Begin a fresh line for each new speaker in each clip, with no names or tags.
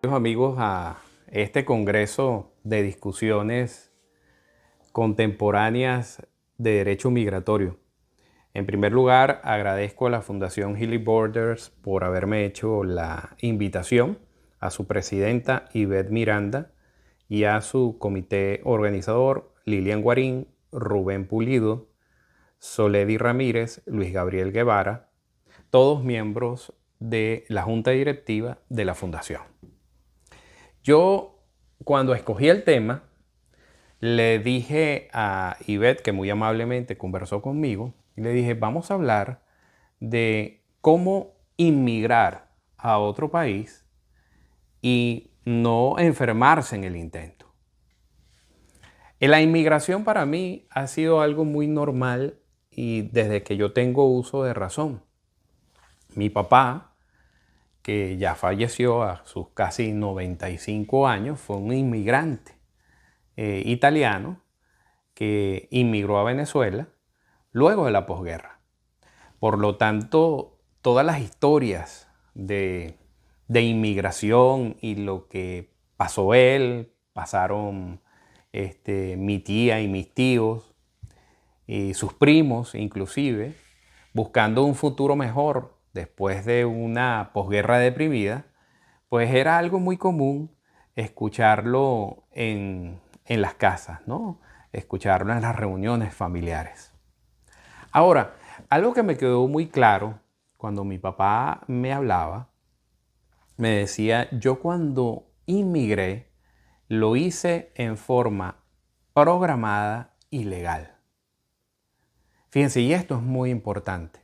queridos amigos, a este congreso de discusiones contemporáneas de derecho migratorio. En primer lugar, agradezco a la Fundación Healy Borders por haberme hecho la invitación, a su presidenta Ivette Miranda y a su comité organizador Lilian Guarín, Rubén Pulido, Soledi Ramírez, Luis Gabriel Guevara, todos miembros de la junta directiva de la fundación. Yo, cuando escogí el tema, le dije a Ivette, que muy amablemente conversó conmigo, y le dije, vamos a hablar de cómo inmigrar a otro país y no enfermarse en el intento. La inmigración para mí ha sido algo muy normal y desde que yo tengo uso de razón. Mi papá, que ya falleció a sus casi 95 años, fue un inmigrante italiano que inmigró a Venezuela luego de la posguerra. Por lo tanto, todas las historias de inmigración y lo que pasó él, pasaron mi tía y mis tíos y sus primos inclusive, buscando un futuro mejor después de una posguerra deprimida, pues era algo muy común escucharlo en las casas, ¿no? Escucharlo en las reuniones familiares. Ahora, algo que me quedó muy claro cuando mi papá me hablaba, me decía, yo cuando inmigré lo hice en forma programada y legal. Fíjense, y esto es muy importante,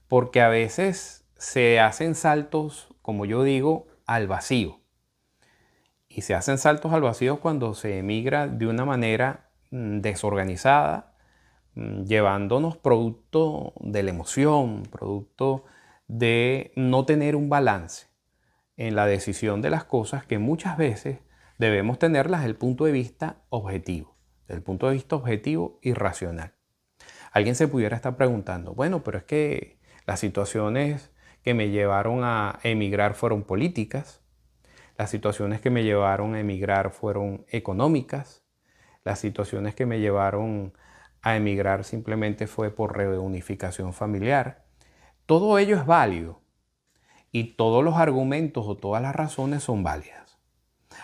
porque a veces se hacen saltos, como yo digo, al vacío. Y se hacen saltos al vacío cuando se emigra de una manera desorganizada, llevándonos producto de la emoción, producto de no tener un balance en la decisión de las cosas que muchas veces debemos tenerlas desde el punto de vista objetivo, desde el punto de vista objetivo y racional. Alguien se pudiera estar preguntando, bueno, pero es que las situaciones que me llevaron a emigrar fueron políticas, las situaciones que me llevaron a emigrar fueron económicas, las situaciones que me llevaron a emigrar simplemente fue por reunificación familiar. Todo ello es válido y todos los argumentos o todas las razones son válidas.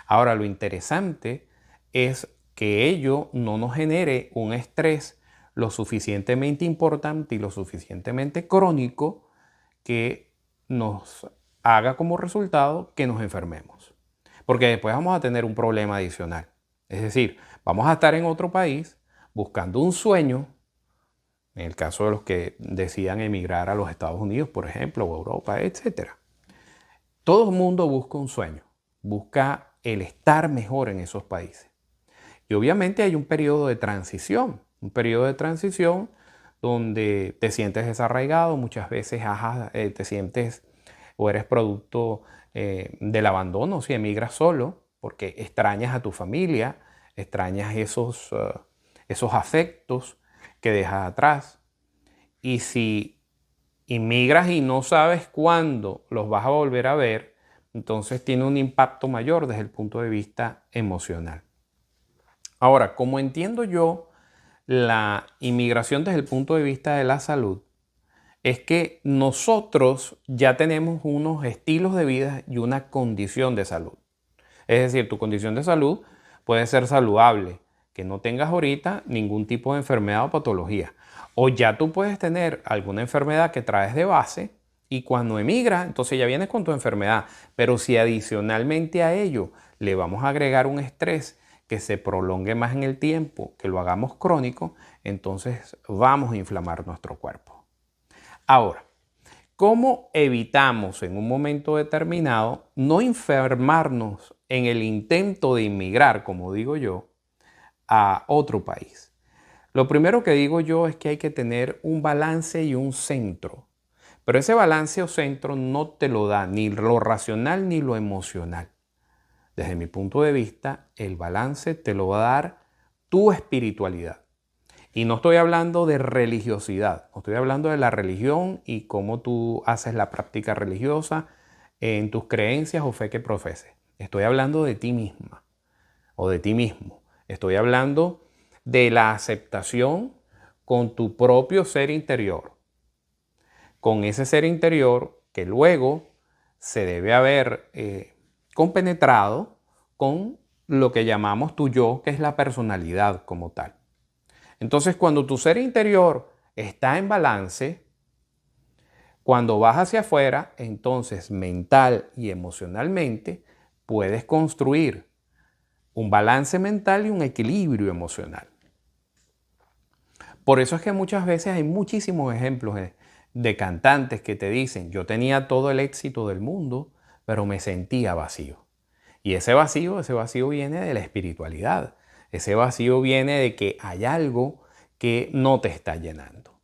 Ahora, lo interesante es que ello no nos genere un estrés lo suficientemente importante y lo suficientemente crónico que nos haga como resultado que nos enfermemos. Porque después vamos a tener un problema adicional. Es decir, vamos a estar en otro país buscando un sueño, en el caso de los que decían emigrar a los Estados Unidos, por ejemplo, o Europa, etc. Todo el mundo busca un sueño, busca el estar mejor en esos países. Y obviamente hay un periodo de transición donde te sientes desarraigado, muchas veces te sientes o eres producto del abandono si emigras solo, porque extrañas a tu familia, extrañas esos afectos que dejas atrás. Y si inmigras y no sabes cuándo los vas a volver a ver, entonces tiene un impacto mayor desde el punto de vista emocional. Ahora, como entiendo yo la inmigración desde el punto de vista de la salud, es que nosotros ya tenemos unos estilos de vida y una condición de salud. Es decir, tu condición de salud puede ser saludable, que no tengas ahorita ningún tipo de enfermedad o patología. O ya tú puedes tener alguna enfermedad que traes de base y cuando emigras, entonces ya vienes con tu enfermedad. Pero si adicionalmente a ello le vamos a agregar un estrés que se prolongue más en el tiempo, que lo hagamos crónico, entonces vamos a inflamar nuestro cuerpo. Ahora, ¿cómo evitamos en un momento determinado no enfermarnos en el intento de inmigrar, como digo yo, a otro país? Lo primero que digo yo es que hay que tener un balance y un centro. Pero ese balance o centro no te lo da ni lo racional ni lo emocional. Desde mi punto de vista, el balance te lo va a dar tu espiritualidad. Y no estoy hablando de religiosidad, no estoy hablando de la religión y cómo tú haces la práctica religiosa en tus creencias o fe que profeses. Estoy hablando de ti misma o de ti mismo. Estoy hablando de la aceptación con tu propio ser interior. Con ese ser interior que luego se debe haber compenetrado con lo que llamamos tu yo, que es la personalidad como tal. Entonces, cuando tu ser interior está en balance, cuando vas hacia afuera, entonces mental y emocionalmente puedes construir un balance mental y un equilibrio emocional. Por eso es que muchas veces hay muchísimos ejemplos de cantantes que te dicen, yo tenía todo el éxito del mundo, pero me sentía vacío. Y ese vacío viene de la espiritualidad. Ese vacío viene de que hay algo que no te está llenando.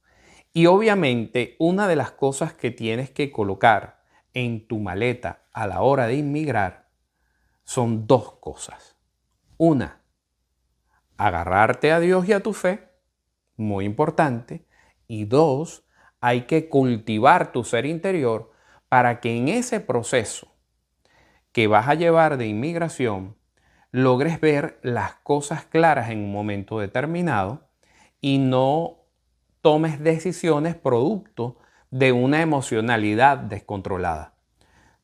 Y obviamente una de las cosas que tienes que colocar en tu maleta a la hora de inmigrar son dos cosas. Una, agarrarte a Dios y a tu fe, muy importante. Y dos, hay que cultivar tu ser interior para que en ese proceso que vas a llevar de inmigración logres ver las cosas claras en un momento determinado y no tomes decisiones producto de una emocionalidad descontrolada.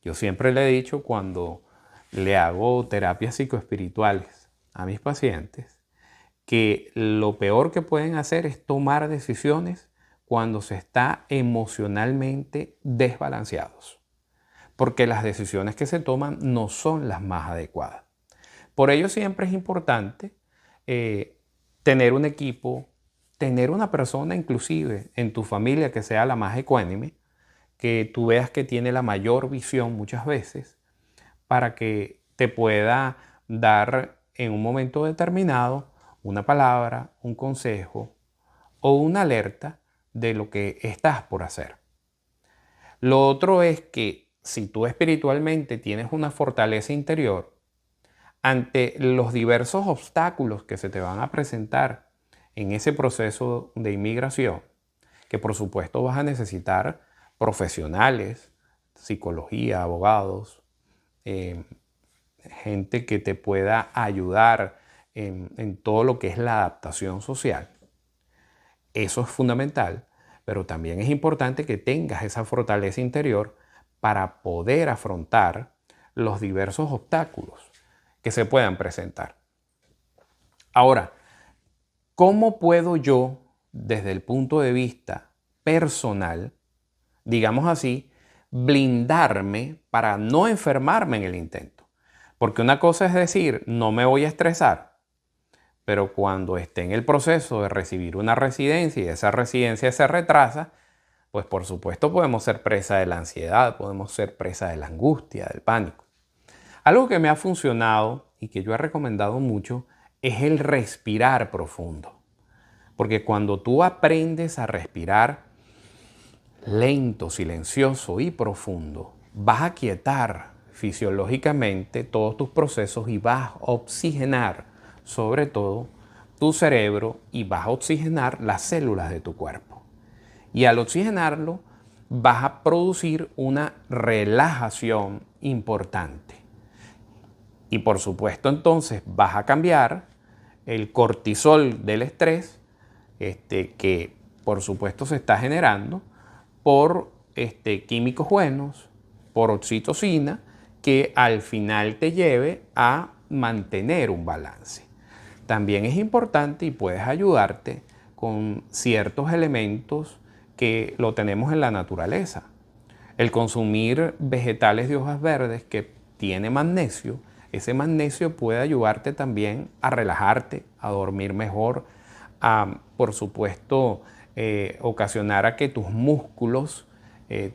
Yo siempre le he dicho cuando le hago terapias psicoespirituales a mis pacientes que lo peor que pueden hacer es tomar decisiones cuando se está emocionalmente desbalanceados, porque las decisiones que se toman no son las más adecuadas. Por ello siempre es importante tener un equipo, tener una persona inclusive en tu familia que sea la más ecuánime, que tú veas que tiene la mayor visión muchas veces, para que te pueda dar en un momento determinado una palabra, un consejo o una alerta de lo que estás por hacer. Lo otro es que si tú espiritualmente tienes una fortaleza interior, ante los diversos obstáculos que se te van a presentar en ese proceso de inmigración, que por supuesto vas a necesitar profesionales, psicología, abogados, gente que te pueda ayudar en todo lo que es la adaptación social. Eso es fundamental, pero también es importante que tengas esa fortaleza interior para poder afrontar los diversos obstáculos que se puedan presentar. Ahora, ¿cómo puedo yo, desde el punto de vista personal, digamos así, blindarme para no enfermarme en el intento? Porque una cosa es decir, no me voy a estresar, pero cuando esté en el proceso de recibir una residencia y esa residencia se retrasa, pues por supuesto podemos ser presa de la ansiedad, podemos ser presa de la angustia, del pánico. Algo que me ha funcionado y que yo he recomendado mucho es el respirar profundo. Porque cuando tú aprendes a respirar lento, silencioso y profundo, vas a quietar fisiológicamente todos tus procesos y vas a oxigenar sobre todo tu cerebro y vas a oxigenar las células de tu cuerpo. Y al oxigenarlo vas a producir una relajación importante. Y por supuesto entonces vas a cambiar el cortisol del estrés que por supuesto se está generando por químicos buenos, por oxitocina, que al final te lleve a mantener un balance. También es importante y puedes ayudarte con ciertos elementos que lo tenemos en la naturaleza. El consumir vegetales de hojas verdes que tiene magnesio, ese magnesio puede ayudarte también a relajarte, a dormir mejor, a, por supuesto, ocasionar a que tus músculos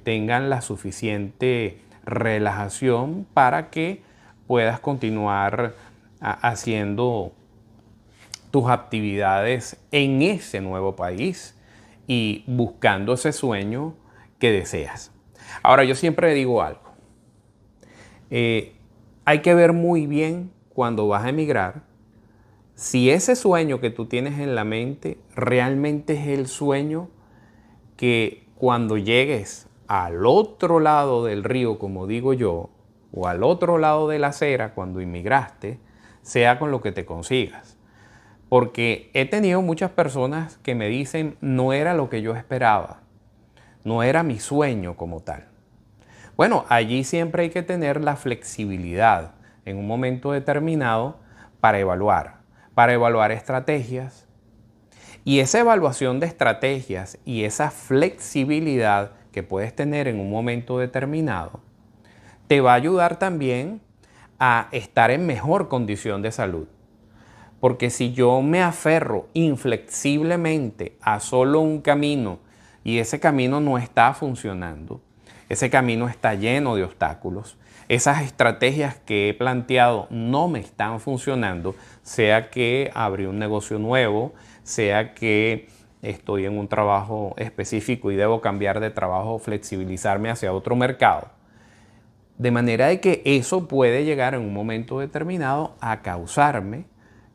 tengan la suficiente relajación para que puedas continuar haciendo tus actividades en ese nuevo país y buscando ese sueño que deseas. Ahora, yo siempre digo algo. Hay que ver muy bien cuando vas a emigrar si ese sueño que tú tienes en la mente realmente es el sueño que cuando llegues al otro lado del río, como digo yo, o al otro lado de la acera cuando inmigraste, sea con lo que te consigas. Porque he tenido muchas personas que me dicen, no era lo que yo esperaba, no era mi sueño como tal. Bueno, allí siempre hay que tener la flexibilidad en un momento determinado para evaluar estrategias. Y esa evaluación de estrategias y esa flexibilidad que puedes tener en un momento determinado te va a ayudar también a estar en mejor condición de salud. Porque si yo me aferro inflexiblemente a solo un camino y ese camino no está funcionando, ese camino está lleno de obstáculos, esas estrategias que he planteado no me están funcionando, sea que abrí un negocio nuevo, sea que estoy en un trabajo específico y debo cambiar de trabajo o flexibilizarme hacia otro mercado. De manera de que eso puede llegar en un momento determinado a causarme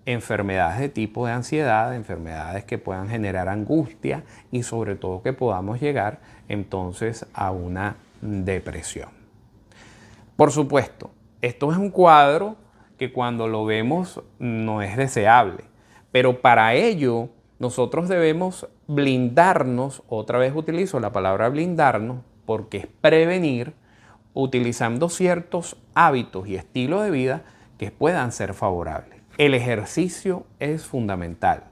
enfermedades de tipo de ansiedad, enfermedades que puedan generar angustia y sobre todo que podamos llegar entonces a una depresión. Por supuesto, esto es un cuadro que cuando lo vemos no es deseable, pero para ello nosotros debemos blindarnos, otra vez utilizo la palabra blindarnos porque es prevenir, utilizando ciertos hábitos y estilos de vida que puedan ser favorables. El ejercicio es fundamental.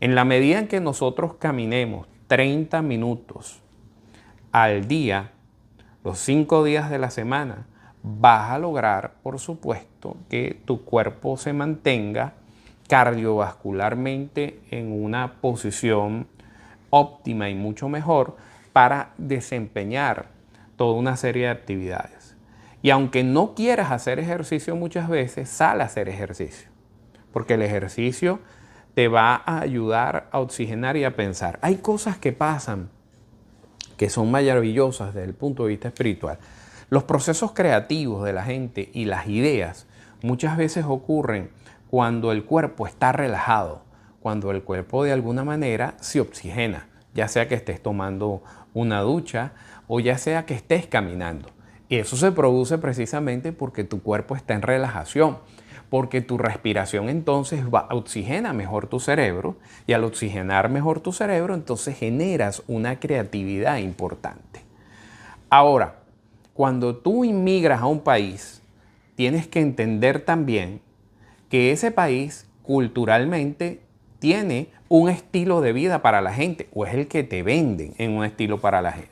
En la medida en que nosotros caminemos 30 minutos al día, los 5 días de la semana, vas a lograr, por supuesto, que tu cuerpo se mantenga cardiovascularmente en una posición óptima y mucho mejor para desempeñar toda una serie de actividades. Y aunque no quieras hacer ejercicio muchas veces, sal a hacer ejercicio. Porque el ejercicio te va a ayudar a oxigenar y a pensar. Hay cosas que pasan que son maravillosas desde el punto de vista espiritual. Los procesos creativos de la gente y las ideas muchas veces ocurren cuando el cuerpo está relajado, cuando el cuerpo de alguna manera se oxigena, ya sea que estés tomando una ducha o ya sea que estés caminando. Y eso se produce precisamente porque tu cuerpo está en relajación, porque tu respiración entonces oxigena mejor tu cerebro y al oxigenar mejor tu cerebro entonces generas una creatividad importante. Ahora, cuando tú inmigras a un país, tienes que entender también que ese país culturalmente tiene un estilo de vida para la gente o es el que te venden en un estilo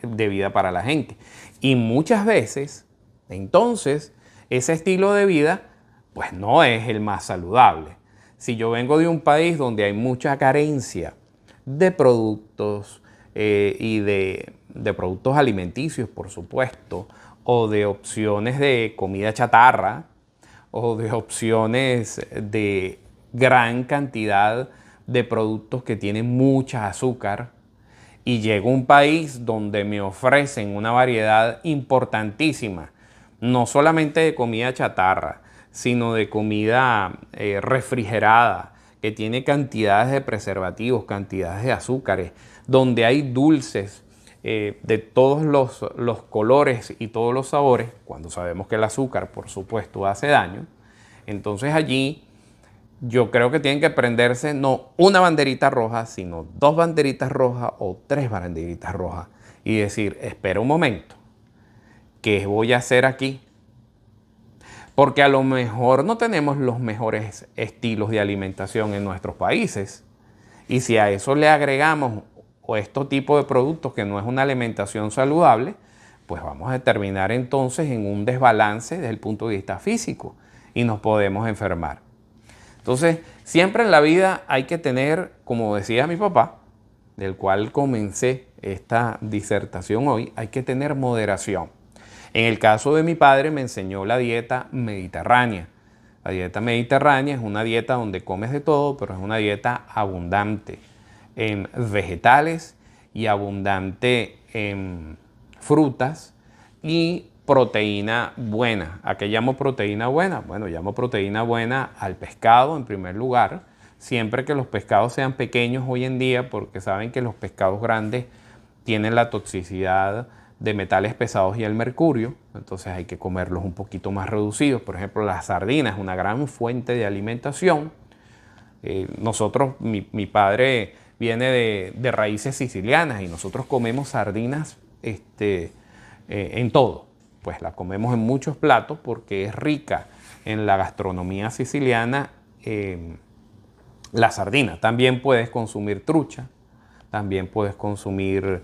de vida para la gente. Y muchas veces, entonces, ese estilo de vida pues no es el más saludable. Si yo vengo de un país donde hay mucha carencia de productos y de productos alimenticios, por supuesto, o de opciones de comida chatarra, o de opciones de gran cantidad de productos que tienen mucha azúcar, y llego a un país donde me ofrecen una variedad importantísima, no solamente de comida chatarra, sino de comida refrigerada, que tiene cantidades de preservativos, cantidades de azúcares, donde hay dulces de todos los colores y todos los sabores, cuando sabemos que el azúcar, por supuesto, hace daño. Entonces allí yo creo que tienen que prenderse no una banderita roja, sino 2 banderitas rojas o 3 banderitas rojas y decir, espera un momento, ¿qué voy a hacer aquí? Porque a lo mejor no tenemos los mejores estilos de alimentación en nuestros países. Y si a eso le agregamos este tipo de productos que no es una alimentación saludable, pues vamos a terminar entonces en un desbalance desde el punto de vista físico y nos podemos enfermar. Entonces, siempre en la vida hay que tener, como decía mi papá, del cual comencé esta disertación hoy, hay que tener moderación. En el caso de mi padre me enseñó la dieta mediterránea. La dieta mediterránea es una dieta donde comes de todo, pero es una dieta abundante en vegetales y abundante en frutas y proteína buena. ¿A qué llamo proteína buena? Bueno, llamo proteína buena al pescado en primer lugar, siempre que los pescados sean pequeños hoy en día, porque saben que los pescados grandes tienen la toxicidad de metales pesados y el mercurio, entonces hay que comerlos un poquito más reducidos. Por ejemplo, la sardina es una gran fuente de alimentación. Mi padre viene de raíces sicilianas y nosotros comemos sardinas en todo. Pues la comemos en muchos platos porque es rica en la gastronomía siciliana la sardina. También puedes consumir trucha, también puedes consumir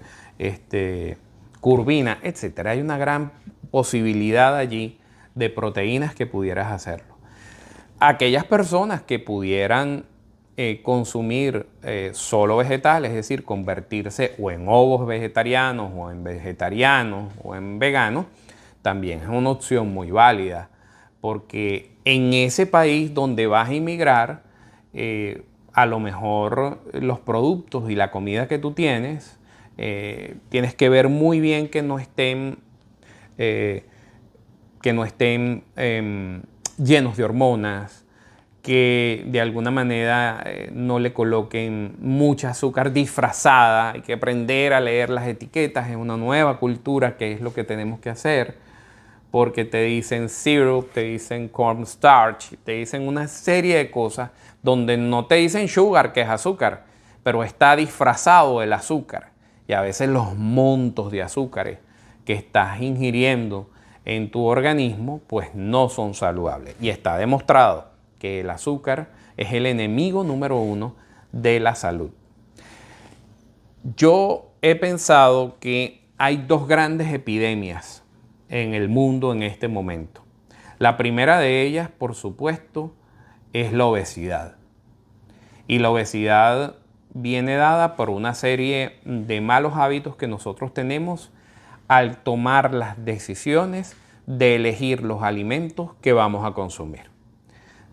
curvina, etc. Hay una gran posibilidad allí de proteínas que pudieras hacerlo. Aquellas personas que pudieran consumir solo vegetales, es decir, convertirse o en ovos vegetarianos o en vegetarianos o en veganos, también es una opción muy válida, porque en ese país donde vas a inmigrar, a lo mejor los productos y la comida que tú tienes, tienes que ver muy bien que no estén llenos de hormonas, que de alguna manera no le coloquen mucha azúcar disfrazada. Hay que aprender a leer las etiquetas, es una nueva cultura que es lo que tenemos que hacer, porque te dicen syrup, te dicen cornstarch, te dicen una serie de cosas donde no te dicen sugar, que es azúcar, pero está disfrazado el azúcar. Y a veces los montos de azúcares que estás ingiriendo en tu organismo pues no son saludables. Y está demostrado que el azúcar es el enemigo número 1 de la salud. Yo he pensado que hay 2 grandes epidemias en el mundo en este momento. La primera de ellas, por supuesto, es la obesidad. Y la obesidad viene dada por una serie de malos hábitos que nosotros tenemos al tomar las decisiones de elegir los alimentos que vamos a consumir.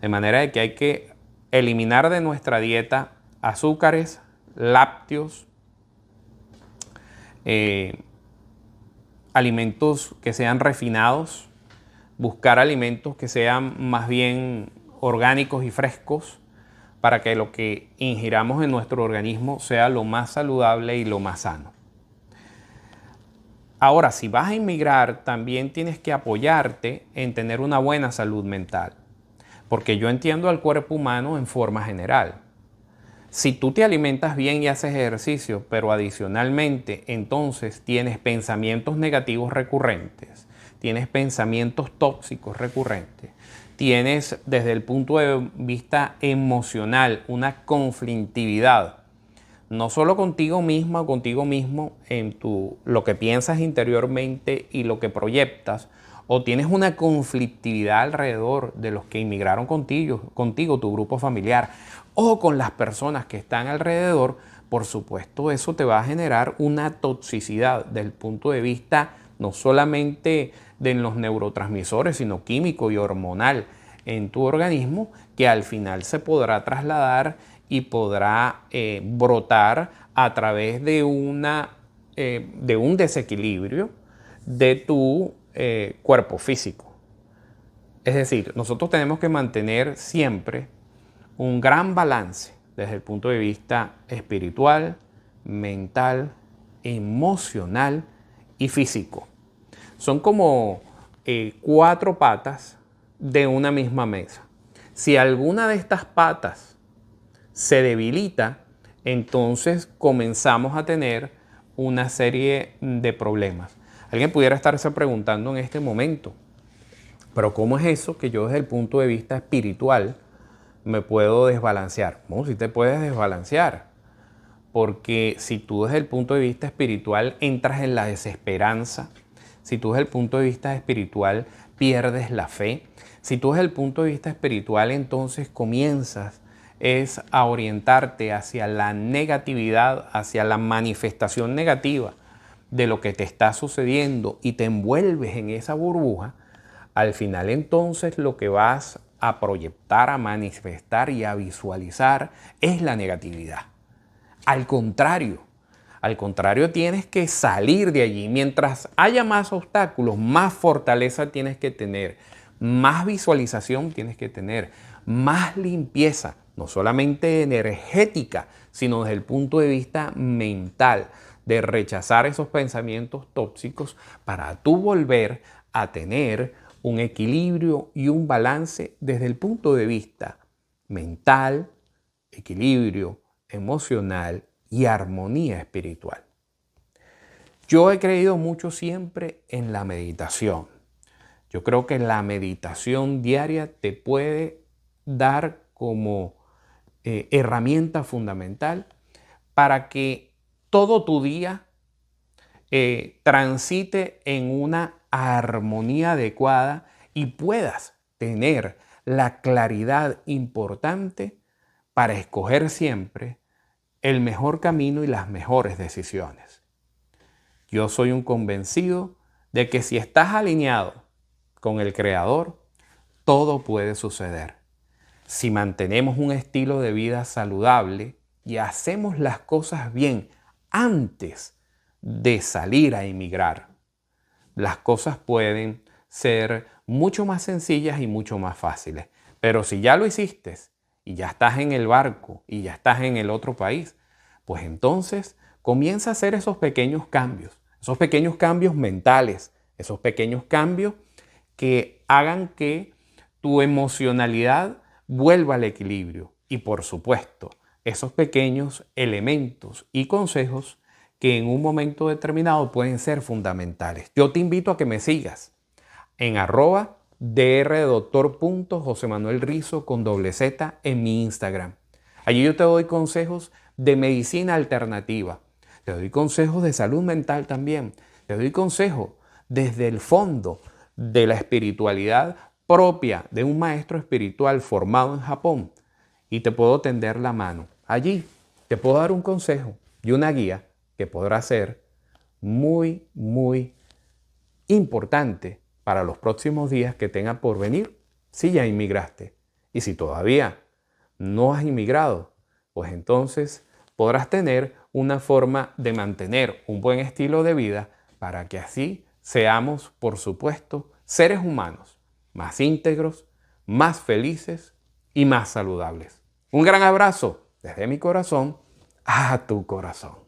De manera de que hay que eliminar de nuestra dieta azúcares, lácteos, alimentos que sean refinados, buscar alimentos que sean más bien orgánicos y frescos para que lo que ingiramos en nuestro organismo sea lo más saludable y lo más sano. Ahora, si vas a inmigrar, también tienes que apoyarte en tener una buena salud mental, porque yo entiendo al cuerpo humano en forma general. Si tú te alimentas bien y haces ejercicio, pero adicionalmente entonces tienes pensamientos negativos recurrentes, tienes pensamientos tóxicos recurrentes, tienes desde el punto de vista emocional una conflictividad, no solo contigo misma o contigo mismo en lo que piensas interiormente y lo que proyectas, o tienes una conflictividad alrededor de los que inmigraron contigo, tu grupo familiar, o con las personas que están alrededor, por supuesto eso te va a generar una toxicidad desde el punto de vista no solamente de los neurotransmisores, sino químico y hormonal en tu organismo, que al final se podrá trasladar y podrá brotar a través de un desequilibrio de tu cuerpo físico. Es decir, nosotros tenemos que mantener siempre un gran balance desde el punto de vista espiritual, mental, emocional y físico. Son como 4 patas de una misma mesa. Si alguna de estas patas se debilita, entonces comenzamos a tener una serie de problemas. Alguien pudiera estarse preguntando en este momento, pero ¿cómo es eso que yo desde el punto de vista espiritual me puedo desbalancear? Bueno, sí te puedes desbalancear, porque si tú desde el punto de vista espiritual entras en la desesperanza, si tú desde el punto de vista espiritual pierdes la fe, si tú desde el punto de vista espiritual entonces comienzas a orientarte hacia la negatividad, hacia la manifestación negativa de lo que te está sucediendo y te envuelves en esa burbuja, al final entonces lo que vas a proyectar, a manifestar y a visualizar es la negatividad. Al contrario, tienes que salir de allí. Mientras haya más obstáculos, más fortaleza tienes que tener, más visualización tienes que tener, más limpieza, no solamente energética, sino desde el punto de vista mental, de rechazar esos pensamientos tóxicos para tú volver a tener un equilibrio y un balance desde el punto de vista mental, equilibrio emocional y armonía espiritual. Yo he creído mucho siempre en la meditación. Yo creo que la meditación diaria te puede dar como herramienta fundamental para que todo tu día transite en una armonía adecuada y puedas tener la claridad importante para escoger siempre el mejor camino y las mejores decisiones. Yo soy un convencido de que si estás alineado con el Creador, todo puede suceder. Si mantenemos un estilo de vida saludable y hacemos las cosas bien antes de salir a emigrar, las cosas pueden ser mucho más sencillas y mucho más fáciles. Pero si ya lo hiciste y ya estás en el barco y ya estás en el otro país, pues entonces comienza a hacer esos pequeños cambios mentales, esos pequeños cambios que hagan que tu emocionalidad vuelva al equilibrio. Y por supuesto, esos pequeños elementos y consejos que en un momento determinado pueden ser fundamentales. Yo te invito a que me sigas en @drdoctor.josemanuelrizo con doble Z en mi Instagram. Allí yo te doy consejos de medicina alternativa. Te doy consejos de salud mental también. Te doy consejos desde el fondo de la espiritualidad propia de un maestro espiritual formado en Japón. Y te puedo tender la mano. Allí te puedo dar un consejo y una guía que podrá ser muy, muy importante para los próximos días que tenga por venir si ya inmigraste. Y si todavía no has inmigrado, pues entonces podrás tener una forma de mantener un buen estilo de vida para que así seamos, por supuesto, seres humanos más íntegros, más felices y más saludables. Un gran abrazo desde mi corazón a tu corazón.